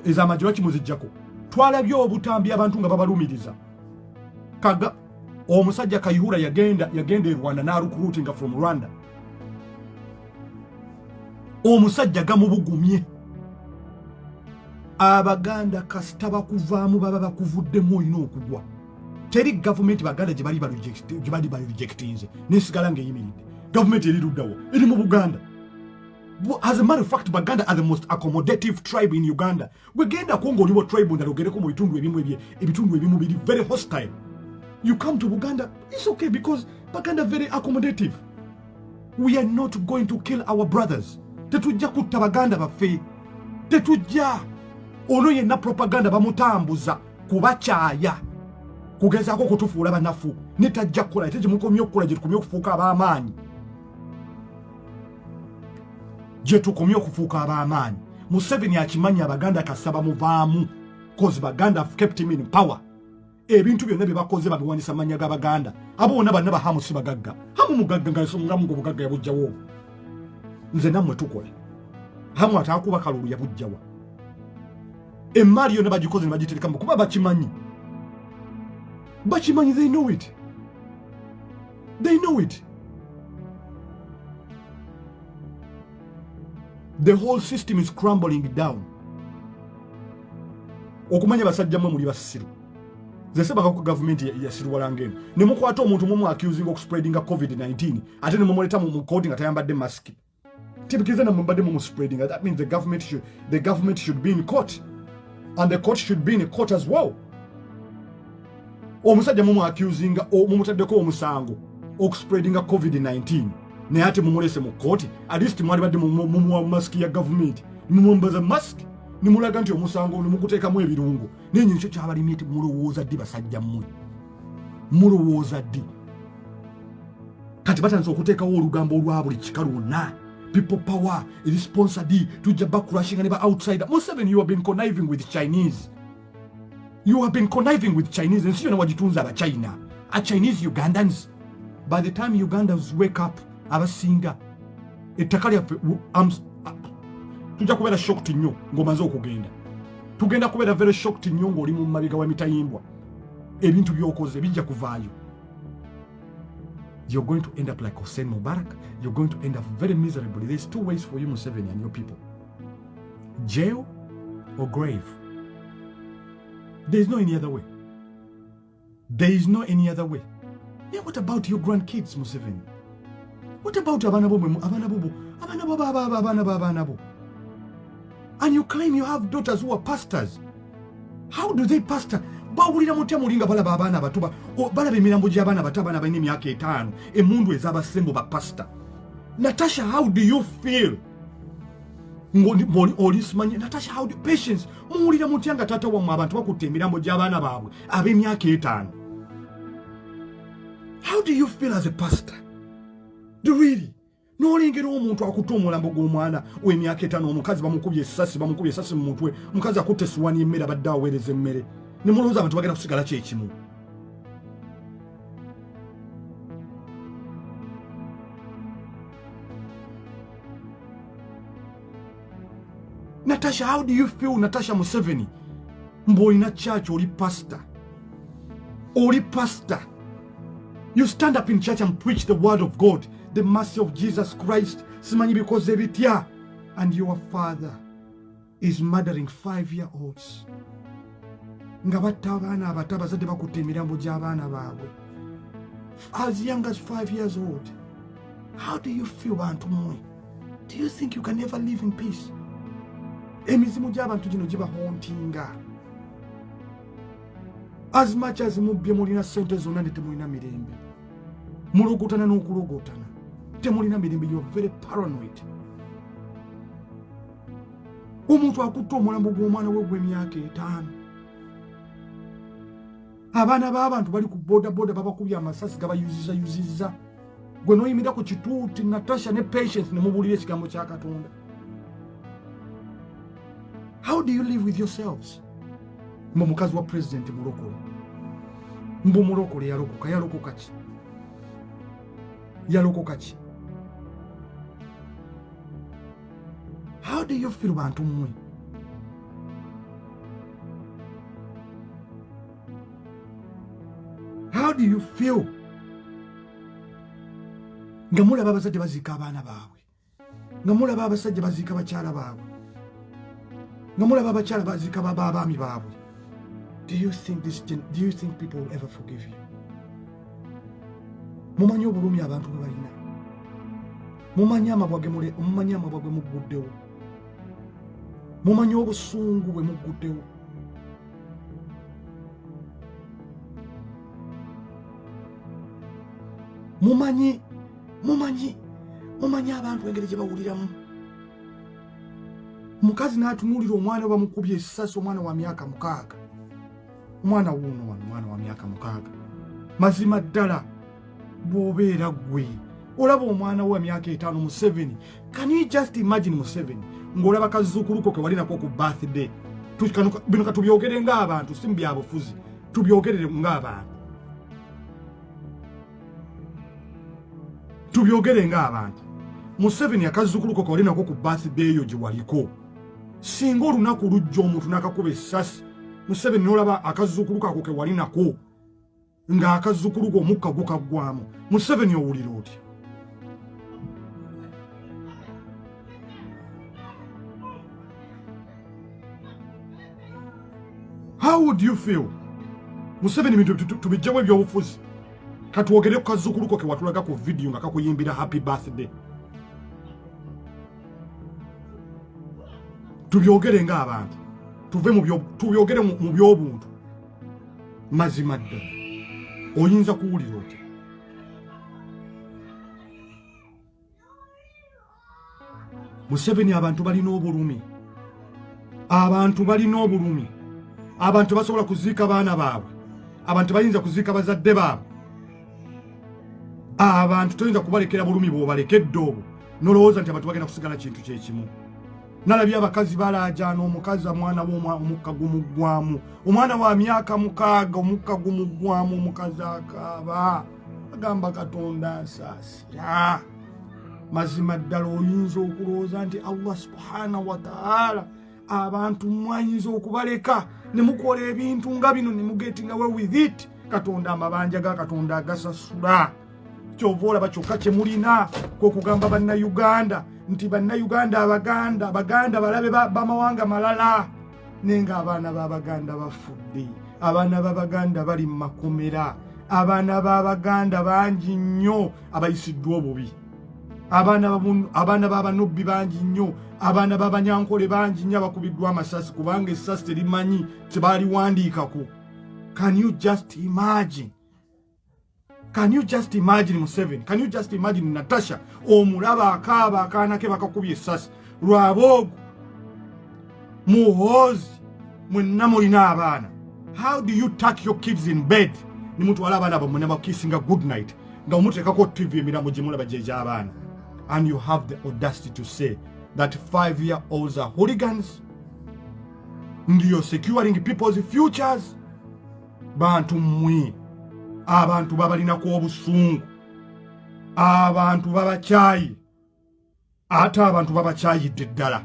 A: ezamajiraki muzijjako? Twalabye obutambi abantu nga babalumiriza. Kaga omusajja Kayihura yagenda e Rwanda na recruiting from Rwanda. Omusajja gamubugumye. Abaganda kasita bakuvaamu baba bakuvuddemu olina okugwa. Teri government Baganda gye bali rejectinze nesigala ng'eyimiridde. Government eriruddawo eri mu Buganda. As a matter of fact, Baganda are the most accommodative tribe in Uganda. Wegenda Congo libo tribe ndalogereko mu bitundu ebimu biri very hostile. You come to Uganda, it's okay because Baganda very accommodative. We are not going to kill our brothers. Tetujja kutta Baganda baffe. Tetujja. Ono yenna propaganda bamutambuza kubakyaya. Kugezaako kutufuula banafu. Netajja kukola ate gye mukomye okukola gye tukomye okufuuka ab'amaanyi. Gye tukomye okufuuka ab'amaanyi. Museveni akimanyi Abaganda kasaba muvaamu. Cause Baganda have kept him in power. Ebintu byonna bye bakoze babiwanisa amanya g'Abaganda. Abo bonna banna bahamu si bagagga. Hamu mugagga nga nsongamu ng'obugagga yabujjawo. Nze nammwe tukola. Hamu ataakuba kalulu yabujjawa. Emmaali yonna bagikoze ne bagiterekamu kuba bakimanyi. Bakimanyi, they know it. They know it. The whole system is crumbling down. Okumanya basajja mmwe muli basiru. Ze sebaka ku government ya siru walangeni. Ne mukwata omuntu mumu accusing of spreading COVID-19. Ate ne mumuleta mu court nga tayambadde mask. Tibikiza na mumbadde mu spreading. That means the government should be in court. And the court should be in court as well. Omusajja mumu accusing mumutaddeko omusango of spreading COVID-19. Ne ate mumulese mu court. At least mwali badde mu mask ya government. Mumumbaza mask. Nimulaga nti omusango nimukuteekamu ebirungo. Nenye ekyo kyabalimi eti mulowooza ddi basajja mmwe. Mulowooza ddi. Kati batandise okuteekawo olugambo olwa buli kika lwonna. People power, responsibility, tujja bacrushing and outsider. Museveni, you have been conniving with Chinese. You have been conniving with Chinese. And see, you know what you do about China. Are Chinese Ugandans? By the time Ugandans wake up, abasinga. Etakali tujja kubeera shocked nnyo ng'omaze okugenda. Tugenda kubeera very shocked nnyo ng'oli mu mabega w'emitayimbwa. Ebintu by'okoze bijja kuvaayo. You're going to end up like Hossein Mubarak. You're going to end up very miserably. There's two ways for you, Museveni, and your people. Jail or grave. There is no any other way. There is no any other way. Yeah, what about your grandkids, Museveni? What about Abanabo? And you claim you have daughters who are pastors. How do they pastor? Bawulira mutya mulinga balaba abaana batuba balaba emirambo gy'abaana bato abaana balina emyaka 5 emundu ez'abasembo ba pastor. Natasha, how do you feel? Olismanye Natasha, how do patience? Muwulira mutya nga taata wammwe abantu bakutte emirambo gy'abaana baabwe ab'emyaka 5? How do you feel as a pastor? Do really? N'olengera omuntu akutte omulambo gw'omwana w'emyaka 5 omukazi bamukubye essasi mu mutwe, omukazi akutte essuwaani y'emmere abadde aweereza emmere. Ne mulowooza abantu bagenda kusigala kyekimu. Natasha, how do you feel, Natasha Museveni? Mboina church, oli pastor. Oli pastor. You stand up in church and preach the word of God, the mercy of Jesus Christ. Simanyi because ebitya. And your father is murdering 5-year-olds. Nga batta abaana abato abazadde bakutte emirambo gy'abaana baabwe. As young as 5 years old. How do you feel, bantu mmwe? Do you think you can ever live in peace? Emizimu gy'abantu gino gibahontinga. As much as mubye mulina sente zonna ne temulina mirembe. Mulogotana n'okulogotana. Temulina mirembe. You're very paranoid. Omuntu akutte omulambo gw'omwana we gw'emyaka 5. Abaana b'abantu bali ku boda babakubye amasasi gabayuziza. Gwe n'oyimira ku kituuti Natasha ne Patience ne mubuulira ekigambo kya Katonda. How do you live with yourselves? Mbu mukazi wa president mulokole. Mbu mulokole yalokoka ki? Yalokoka ki? How do you feel bantu mmwe? How do you feel? Nga mulaba abazadde baziika abaana baabwe. Nga mulaba abasajja baziika bakyala baabwe. Nga mulaba abakyala baziika abaami baabwe. Do you think people will ever forgive you? Mumanyi obulumi abantu bwe balina. Mumanyi amabwage muguddewo. Mumanyi obusungu bwe muguddewo. Mumanyi abantu engeri gye bawuliramu. Mukazi n'atunuulira omwana bamukubye essasi, omwana wa myaka 6. Omwana wuuno omwana wa myaka 6. Mazima ddala bw'obeera gwe olaba omwana wa myaka 5 Museveni. Can you just imagine Museveni ng'olaba kazzukuluko ke walinako ku birthday? Bino katubyogere ng'abantu, si byabufuzi. Tubyogerere ng'abantu. Tubyogere ng'abantu. Museveni akazzukuluko ke walinako ku birthday eyo gye waliko. Singa olunaku lujja omuntu n'akakuba essasi, Museveni n'olaba akazzukuluko ako ke walinako ng'akazzukuluko omukka gukaggwamu, Museveni owulira otya? How would you feel? Museveni bintu tubijjamu ebyobufuzi. Katwogere ku kazzukuluko ke watulaga ku video nga kakuyimbira happy birthday. Tubyogere ng'abantu. Tubyogere mu by'obuntu. Mazima ddala. Oyinza kuwulira otya? Museveni abantu balina obulumi. Abantu basobola kuziika baana baabwe. Abantu bayinza kuziika bazadde baabwe. Abantu toyinza kubalekera bulumi bw'obalekedde obwo nolowooza nti abantu bagenda kusigala kintu kyekimu. Nalabye abakazi balaajana omukazi mwana omukka gumuggwamu, omwana wa myaka 6 omukka gumuggwamu, omukazi akaaba agamba Katonda nsaasira. Mazima ddala oyinza okulowooza nti Allah subhanahu wa ta'ala abantu mwayinza okubaleka ne mukola ebintu nga bino ne mugetinga we with it. Katonda amabanja ga Katonda agasasula. Kyova olaba kyokka kye mulina kw'okugamba bannayuganda nti bannayuganda abaganda balabe b'amawanga malala, nenga abaana b'Abaganda bafudde. Abaana b'Abaganda bali mu makomera. Abaana b'Abaganda bangi nnyo abayisiddwa obubi. Abaana b'abanobbi bangi nnyo. Abaana b'Abanyankole bangi nnyo abakubiddwa amasasi kubanga essasi terimanyi tebaaliwandiikako. Can you just imagine? Can you just imagine Museveni? Can you just imagine Natasha? Omulaba akaaba akaana ke bakakubye essasi. Lwabogo muhoozi mwenna mulina abaana. How do you tuck your kids in bed? Ni mutwala abaana bammwe ne bakisinga good night nga omuteekako TV emirambo gye mulaba gye gy'abaana. And you have the audacity to say that 5-year-olds are hooligans and you're securing people's futures. Bantu mmwe. Abantu babalinako obusungu. Abantu babakyayi. Ate abantu babakyayidde ddala.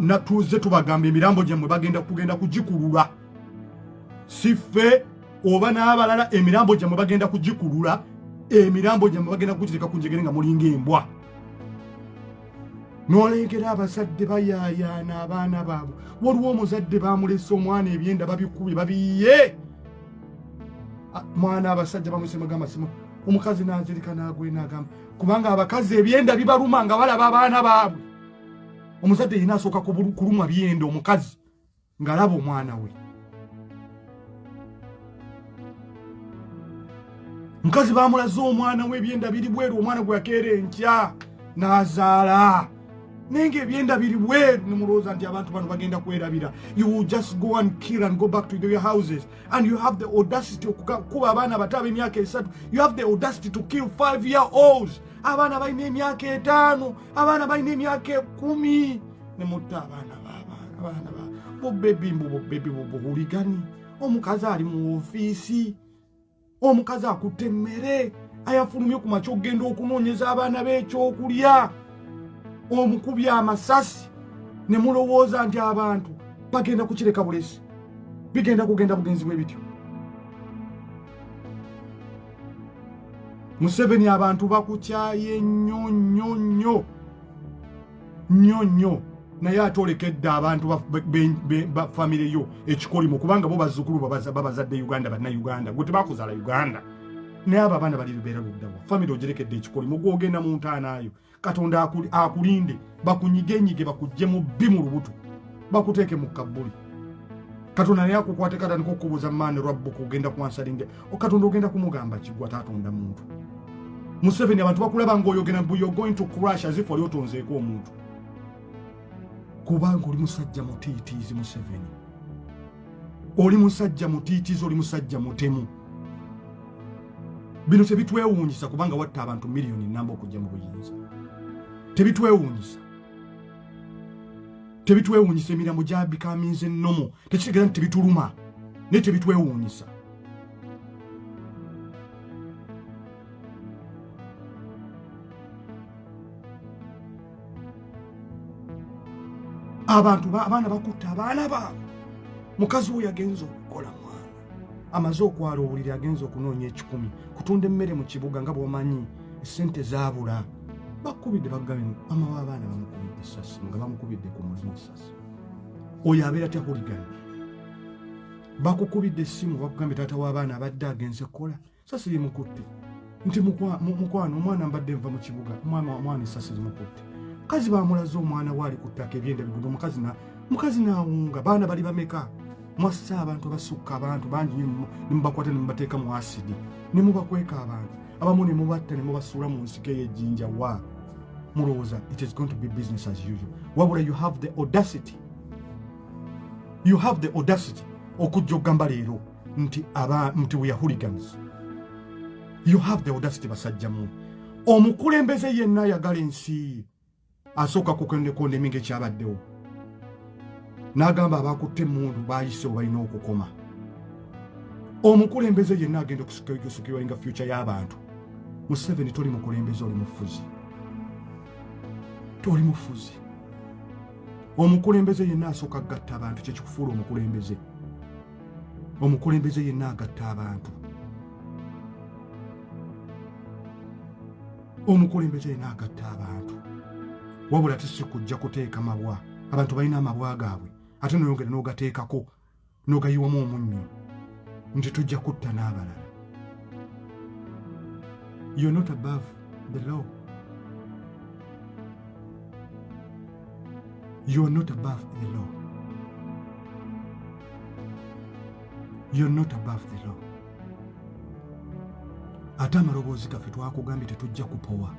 A: Natuuze tubagamba emirambo gyammwe bagenda kugikulula. Siffe oba n'abalala emirambo gyammwe bagenda kugikulula. Emirambo gyammwe bagenda kugitereka ku njegere nga mulinga embwa. N'olengera abazadde bayaayaana abaana baabwe. Waliwo omuzadde baamulese omwana ebyenda babikubye babiye. Mwana abasajja bamusema gamba sima. Omukazi n'azirika n'agwe n'agamba kubanga abakazi ebyenda bibaluma nga balaba abaana baabwe. Omuzadde yina asooka kulumwa byenda omukazi ng'alaba omwana we. Mukazi bamulaze omwana w'ebyenda biri bweru omwana gwe yakeera enkya n'azaala. Nenge ebyenda biri bweru nemulowooza nti abantu bano bagenda kwerabira. You will just go and kill and go back to your houses and you have the audacity okukuba abaana bato ab'emyaka 3. You have the audacity to kill 5-year-olds. Abaana balina emyaka 5, abaana balina emyaka 10 nemutta abaana bobebi buhuligani. Omukazi ali mu ofiisi, omukazi akutte emmere, ayafulumye ku makya okugenda okunoonyeza abaana b'ekyokulya, omukubye amasasi ne mulowooza nti abantu bagenda kukireka bulesi, bigenda kugenda bugenzi bwe bityo. Museveni abantu bakukyaye nnyo naye atolekedde abantu ba famire yo ekikolimo kubanga bo bazzukulu babazadde Uganda banna Uganda gwe tebakuzaala Uganda. Naye abo abaana bali lubeera luddawa famire ogerekedde ekikolimo gwogenda mu ntaanaayo. Katonda akulinde bakunyigenyige bakujje mu bbi mu lubuto bakuteeke mu kabbuli. Katonda naye akukwate katandika okubuuza maani rabbu kugenda kwansalinge Katonda ogenda kumugamba kigwa tatonda muntu. Museveni abantu bakulaba ng'oyogera mbu you're going to crash as if oli otonzeeko omuntu. Kubanga oli musajja mutiitiizi Museveni. Oli musajja mutiitiizi, oli musajja mutemu. Bino tebitwewuunyisa kubanga watta abantu miliyoni namba okujja mu buyinza. Tebitwewuunyisa emirambo gyabikaminze ennomo. Tekitegeeza nti tebituluma naye tebitwewuunyisa. Abaana bakutta abaana baabwe. Mukazi we yagenza okukola mwana, amaze okwala obuliri agenza okunoonya 10 kutunda emmere mu kibuga nga bw'omanyi essente zaabula. Bakubidde bagambye mama w'abaana bamukubidde essasi nga bamukubidde ku mulimu essasi. Oyo abeera tahuligana. Bakukubidde essimu bakugambye taata w'abaana abadde agenze kukola essasi limukutte nti mukwano omwana mbadde nva mu kibuga omwana essasi limukutte. Kazi bamulaze omwana waali ku ttaka ebyenda bigundo mukazi n'awunga. Baana bali bameka? Mwassa abantu abasukka abantu bangi ne mubakwata ne mubateeka mu asidi ne mubakweka abantu abamu ne mubatta ne mubasuula mu nsiko ey'ejjinja wa mulowooza it is going to be business as usual. Wabula you have the audacity okujja okugamba leero nti we are hooligans. You have the audacity basajjamu. Omukulembeze yenna ayagala ensi asooka kukondekonda eminga ekyabaddewo n'agamba abakutte emmundu baayise balina okukoma. Omukulembeze yenna agenda okusukirwa nga future y'abantu. Museveni toli mukulembeze, oli mufuzi. Toli mufuzi. Omukulembeze yenna asooka agatta abantu kyekikufuula omukulembeze. Omukulembeze yenna agatta abantu. Omukulembeze yenna agatta abantu. Wabula tisi kujja kuteeka mabwa. Abantu balina amabwa gaabwe ate noyongera n'ogateekako n'ogayiwamu omunnyo nti tujja kutta n'abalala. You're not above the law. You are not above the law. You are not above the law. Ate amaloboozi gaffe twakugambye tetujja kupowa.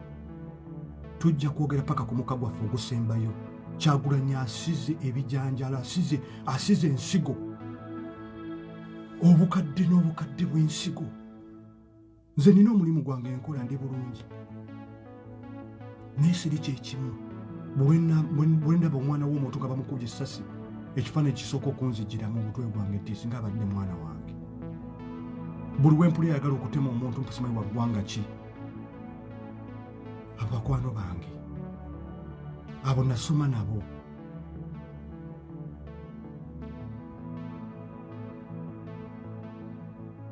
A: Tujja kwogera paka ku muka gwaffe ogusembayo. Kyagulanyi asize ebijanjala, asize ensigo. Obukadde n'obukadde bw'ensigo. Nze nina omulimu gwange enkola ndi bulungi. Naye siri kyekimu. Bwe ndaba omwana w'omuntu nga bamukubye essasi, ekifaananyi kisooka okunzijjira mu mutwe gwange nti singa abadde mwana wange. Buli wempuli ayagala okutema omuntu mpusimanyi wa ggwanga ki? Abakwano bange abo nasoma nabo.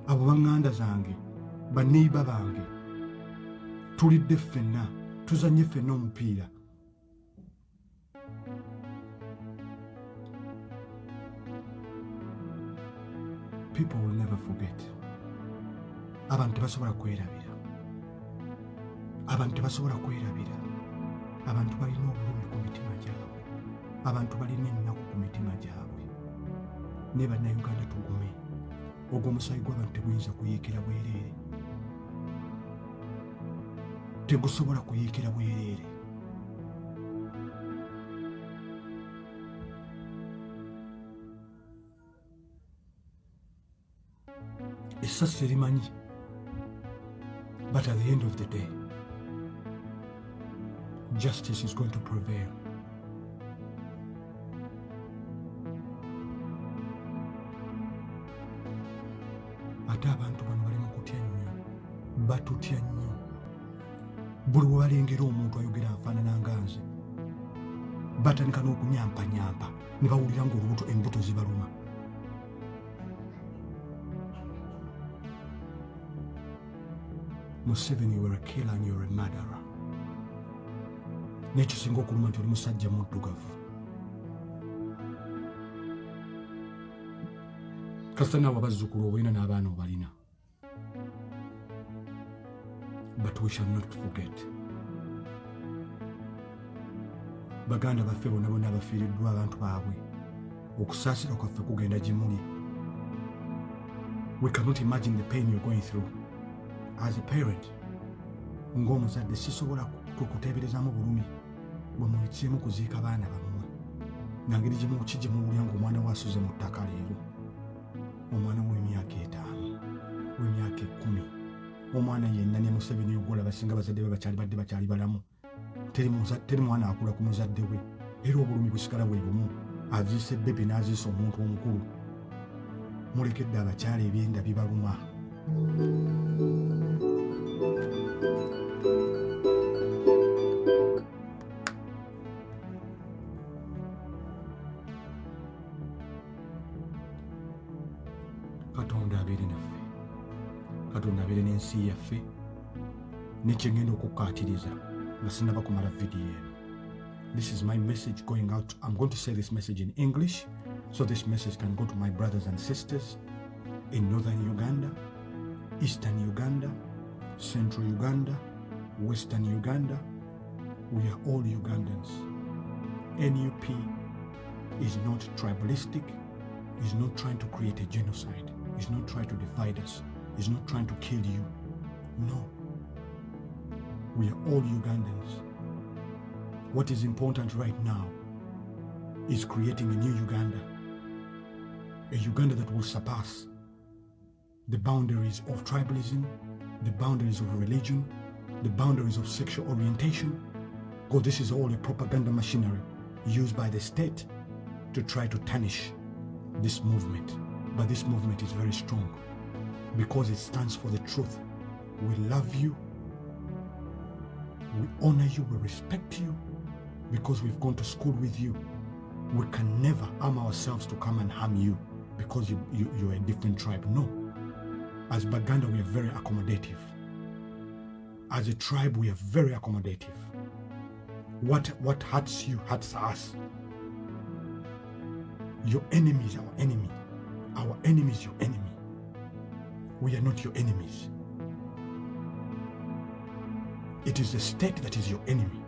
A: Abo baŋŋanda zange baneiba bange tulidde ffenna tuzanye ffenna omupiira. People will never forget. Abantu tebasobola kwerabira. Abantu tebasobola kwerabira. Abantu balina obulumi ku mitima gyabwe. Abantu balina ennaku ku mitima gyabwe. Ne bannayuganda tugume. Ogwo omusaayi gw'abantu teguyinza kuyiikira bwereere. tegusobola kuyiikira bwereere. Essasi limanyi, but at the end of the day, justice is going to prevail. Ate abantu bano bali mu kutya nnyo, batutya nnyo. Buli we balengera omuntu ayogera afaanana nga nze, batandika n'okunyampanyampa ne bawulira ng'olubuto embuto zibaluma. Museveni, you were a killer and you're a murderer. N'ekisinga okuluma nti oli musajja muddugavu. Kasita naawe abazzukulu obalina n'abaana obalina. But we shall not forget. Baganda baffe bonna bonna abafiiriddwa abantu baabwe. Okusaasira kwaffe kugenda gye muli. We cannot imagine the pain you're going through. As a parent, ng'omuzadde sisobola kukuteeberezaamu bulumi bwe muyitseemu kuziika baana bammwe. Nangeri gye muwulira ng'omwana we asuze mu ttaka leero. Omwana w'emyaka 5, w'emyaka 10, omwana yenna ne Museveni y'ogola basinga bazadde be bakyali balamu. Teri mwana akula ku muzadde we, era obulumi busigala bwe bumu. Aziise bebe n'aziisa omuntu omukulu. Mulekedde abakyala ebyenda bibaluma. Katonda abeere naffe, Katonda abeere n'ensi yaffe, n'ekye ngenda okukkaatiriza nga sinnaba kumala vidiyo eno. This is my message going out. I'm going to say this message in English, so this message can go to my brothers and sisters in northern Uganda, eastern Uganda, central Uganda, western Uganda. We are all Ugandans. NUP is not tribalistic, is not trying to create a genocide, is not trying to divide us, is not trying to kill you. No. We are all Ugandans. What is important right now is creating a new Uganda, a Uganda that will surpass the boundaries of tribalism, the boundaries of religion, the boundaries of sexual orientation, because this is all a propaganda machinery used by the state to try to tarnish this movement. But this movement is very strong because it stands for the truth. We love you, we honor you, we respect you, because we've gone to school with you. We can never arm ourselves to come and harm you because you're a different tribe. No. As Baganda, we are very accommodative. As a tribe, we are very accommodative. What hurts you hurts us. Your enemy is our enemy. Our enemy is your enemy. We are not your enemies. It is the state that is your enemy,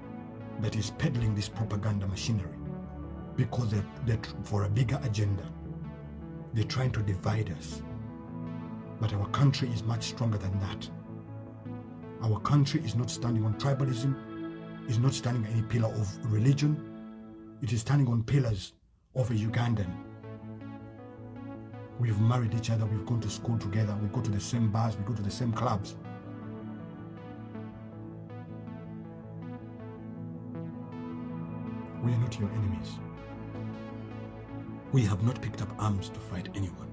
A: that is peddling this propaganda machinery, because they're for a bigger agenda. They're trying to divide us. But our country is much stronger than that. Our country is not standing on tribalism, is not standing on any pillar of religion. It is standing on pillars of a Ugandan. We've married each other, we've gone to school together, we go to the same bars, we go to the same clubs. We are not your enemies. We have not picked up arms to fight anyone.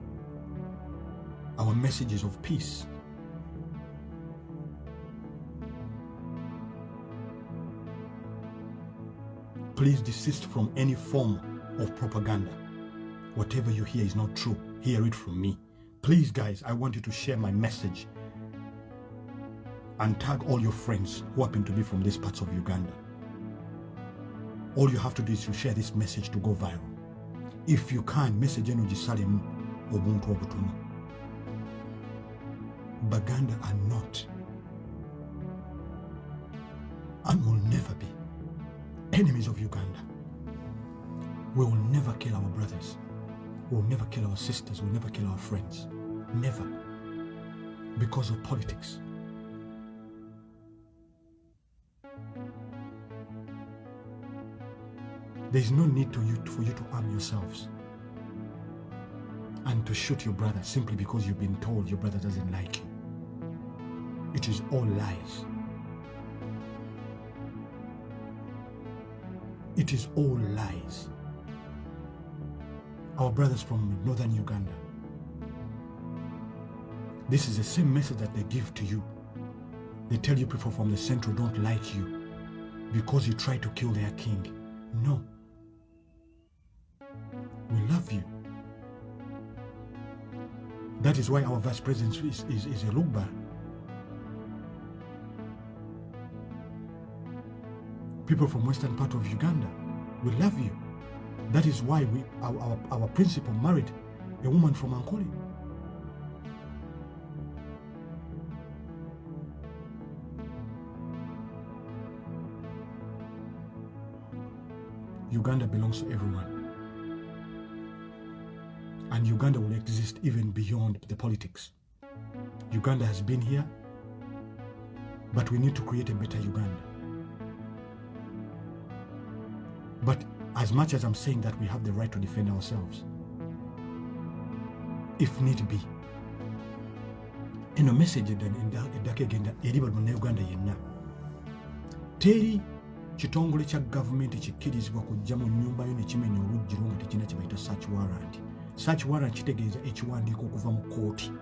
A: Our message is of peace. Please desist from any form of propaganda. Whatever you hear is not true. Hear it from me. Please, guys, I want you to share my message and tag all your friends who happen to be from these parts of Uganda. All you have to do is to share this message to go viral. If you can, message eno gisalemu obuntu obutono. Baganda are not and will never be enemies of Uganda. We will never kill our brothers. We will never kill our sisters. We will never kill our friends. Never. Because of politics. There is no need for you to arm yourselves and to shoot your brother simply because you've been told your brother doesn't like you. It is all lies. It is all lies. Our brothers from northern Uganda, this is the same message that they give to you. They tell you people from the central don't like you because you try to kill their king. No. We love you. That is why our vice president is a Lugba. People from western part of Uganda, we love you. That is why our principal married a woman from Ankole. Uganda belongs to everyone. And Uganda will exist even beyond the politics. Uganda has been here, but we need to create a better Uganda. But as much as I'm saying that we have the right to defend ourselves, if need be, eno message eddaka egenda eri bannayuganda yenna, teri kitongole kya gavumenti kikkirizibwa kujja mu nnyumba yo ne kimenya oluggi lwo nga tekirina kye bayita search warrant. Search warrant kitegeeza ekiwandiiko okuva mu kooti.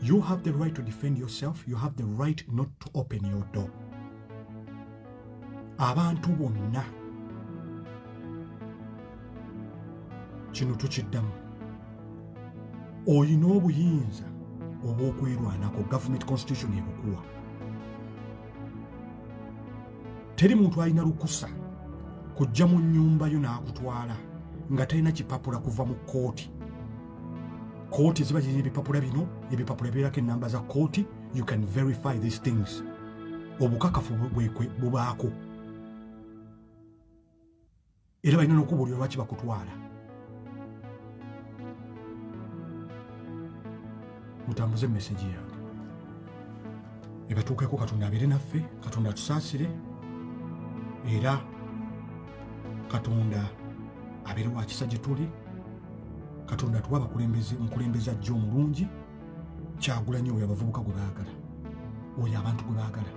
A: You have the right to defend yourself. You have the right not to open your door. Abantu bonna kino tukiddamu. Oyina obuyinza obw'okwerwanako, government constitution ebukuwa. Teri muntu alina lukusa kujja mu nnyumba yo n'akutwala nga talina kipapula kuva mu kooti. Kooti ziba zirina ebipapula bino, ebipapula birako ennamba za kooti. You can verify these things. Obukakafu bubaako. Era balina n'okubuulira lwaki bakutwala. Mutambuze message yange. Ebatuukeko Katonda abeere naffe, Katonda atusaasire, era Katonda abeere wa kisa gye tuli. Katonda atuwa omukulembeze ajja omulungi, Kyagulanyi oyo abavubuka gwe baagala, oyo abantu gwe baagala.